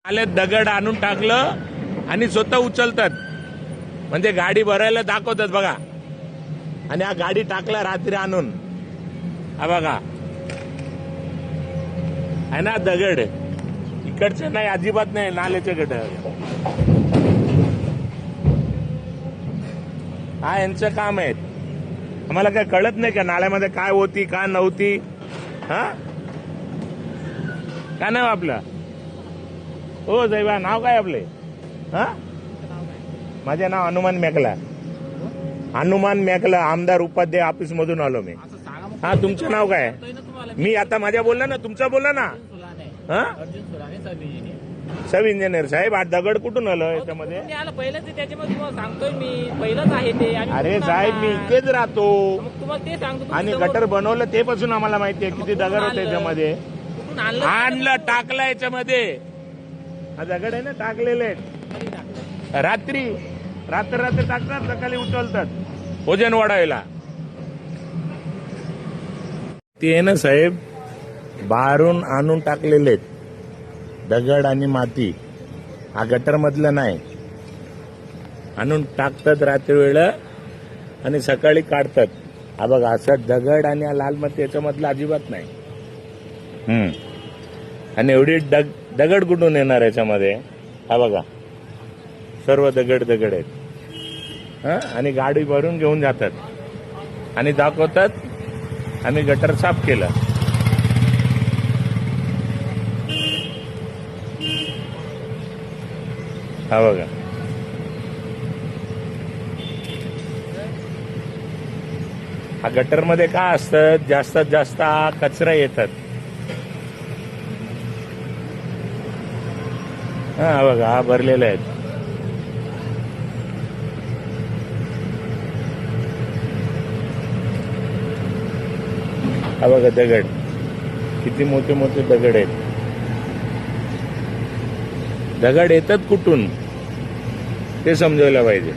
आले दगड आणून टाकलं आणि स्वतः उचलतात, म्हणजे गाडी भरायला दाखवतात बघा. आणि हा गाडी टाकला रात्री आणून, हा बघा आहे ना दगड. इकडचे नाही, अजिबात नाही, नाल्याचे गट. हा यांचं काम आहे. आम्हाला काय कळत नाही का नाल्यामध्ये काय होती काय नव्हती. हा काय नाव आपलं? हो जैवा, नाव काय आपले? हा माझे नाव हनुमान मेकला. हनुमान मेकला, आमदार उपाध्याय ऑफिस मधून आलो मी. हा तुमचं नाव काय? मी आता माझ्या बोलला ना, तुमचा बोलला ना. हा सब इंजिनियर साहेब, हा दगड कुठून आलं याच्यामध्ये? पहिलंच त्याच्यामध्ये तुम्हाला सांगतोय मी, पहिलंच आहे ते. अरे साहेब मी इथेच राहतो तुम्हाला ते सांगतो. आणि गटर बनवलं ते पासून आम्हाला माहिती आहे किती दगड होते याच्यामध्ये. आणलं टाकलं याच्यामध्ये. हा दगड आहे ना, टाकलेले आहेत. रात्री रात्र टाकतात, सकाळी उचलतात वजन वाढायला. ते आहे ना साहेब, बाहेरून आणून टाकलेले आहेत दगड आणि माती. हा गटर मधलं नाही, आणून टाकतात रात्री वेळ आणि सकाळी काढतात. हा बघा असं दगड आणि हा लाल माती याच्यामधलं अजिबात नाही. आणि एवढी दगड कुठून येणार याच्यामध्ये? हा बघा सर्व दगड आहेत. हा आणि गाडी भरून घेऊन जातात आणि दाखवतात आम्ही गटर साफ केलं. हा बघा हा गटरमध्ये काय असतं, जास्तीत जास्त कचरा येतात. हा बघा हा भरलेले आहेत. हा बघा दगड, किती मोठे मोठे दगड आहेत. दगड येतात कुठून ते समजायला पाहिजे.